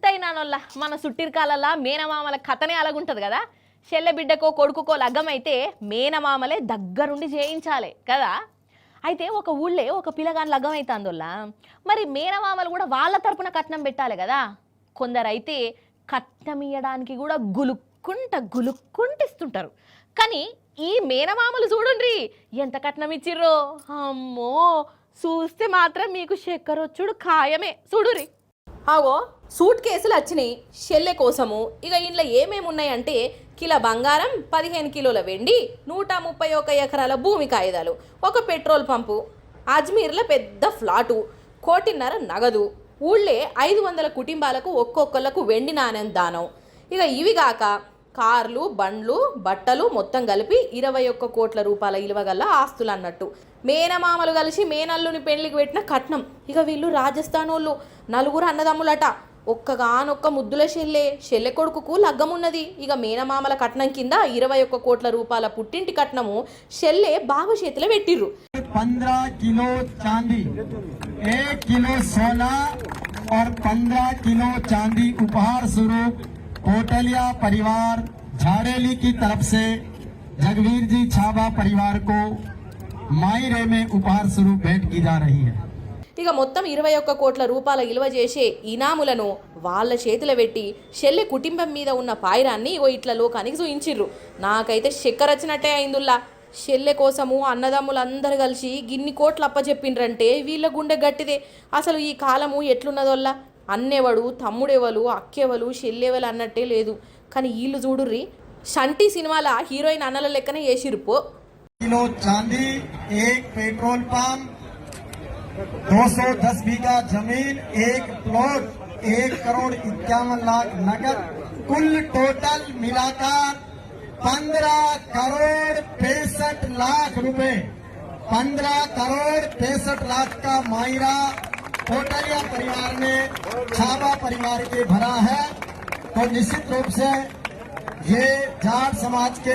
ఎంతైనానోళ్ళ మన సుట్టిరికాలల్లా మేనమామల కథనే అలాగుంటది కదా. చెల్లె బిడ్డకో కొడుకుకో లగ్గమైతే మేనమామలే దగ్గరుండి చేయించాలి కదా. అయితే ఒక ఊళ్ళే ఒక పిల్లగాని లగ్గం అవుతుందోళ్ళ, మరి మేనమామలు కూడా వాళ్ళ తరపున కట్నం పెట్టాలి కదా. కొందరైతే కట్నం ఇయ్యడానికి కూడా గులుక్కుంటిస్తుంటారు. కానీ ఈ మేనమామలు చూడుండ్రి ఎంత కట్నం ఇచ్చిర్రో. అమ్మో, చూస్తే మాత్రం మీకు చక్కెరొచ్చుడు ఖాయమే. చూడురి, ఆగో సూట్ కేసులు వచ్చినాయి షెల్లె కోసము. ఇక ఇంట్లో ఏమేమి ఉన్నాయంటే కిలో బంగారం, 15 కిలోల వెండి, 131 ఎకరాల భూమి కాగితాలు, ఒక పెట్రోల్ పంపు, అజ్మీర్లో పెద్ద ఫ్లాటు, 1.5 కోటి నగదు, ఊళ్ళే 500 కుటుంబాలకు ఒక్కొక్కళ్ళకు వెండి నాణ్యం దానం. ఇక ఇవి కాక కార్లు, బండ్లు, బట్టలు మొత్తం కలిపి 21 కోట్ల రూపాయల ఇలువగల్ల ఆస్తులు అన్నట్టు. మేనమామలు కలిసి మేనల్లుని పెళ్లికి పెట్టిన కట్నం. ఇక వీళ్ళు రాజస్థాన్ వాళ్ళు 4 అన్నదమ్ములట. ఒక్కగానొక్క ముద్దుల షెల్లె కొడుకుకు లగ్గమున్నది. ఇక మేనమామల కట్నం కింద 21 కోట్ల రూపాయల పుట్టింటి కట్నము షెల్లె బావ చేతిలో పెట్టిర్రు. 15 किलो चांदी, 1 किलो सोना और 15 किलो चांदी उपहार स्वरूप कोटलिया परिवार झाड़ेली की तरफ से जगवीर जी छाबा परिवार को मायरे में उपहार स्वरूप भेंट की जा रही है. ఇక మొత్తం 21 కోట్ల రూపాయల ఇలువ చేసే ఇనాములను వాళ్ళ చేతిలో పెట్టి షెల్లె కుటుంబం మీద ఉన్న పాయిరాన్ని ఓ ఇట్ల లోకానికి చూయించిర్రు. నాకైతే చక్కెరొచ్చినట్టే అయిందుల్లా. షెల్లె కోసము అన్నదమ్ములందరూ కలిసి గిన్ని కోట్లు అప్పచెప్పిండ్రంటే వీళ్ళ గుండె గట్టిదే. అసలు ఈ కాలము ఎట్లున్నదోల్లా, అన్నెవడు, తమ్ముడెవలు, అక్కెవలు, షెల్లెవలు అన్నట్టే లేదు. కానీ వీళ్ళు చూడుర్రి, షంటి సినిమాల హీరోయిన్ అన్నల లెక్కనే చేసిర్రు. పో किलो चांदी, 1 पेट्रोल पंप, 210 बीघा जमीन, 1 प्लॉट, 1 करोड़ 51 लाख नगद, कुल टोटल मिलाकर 15 करोड़ 65 लाख रुपए, 15 करोड़ 65 लाख का मायरा कोटलिया परिवार ने छाबा परिवार के भरा है. तो निश्चित रूप से ये जाट समाज के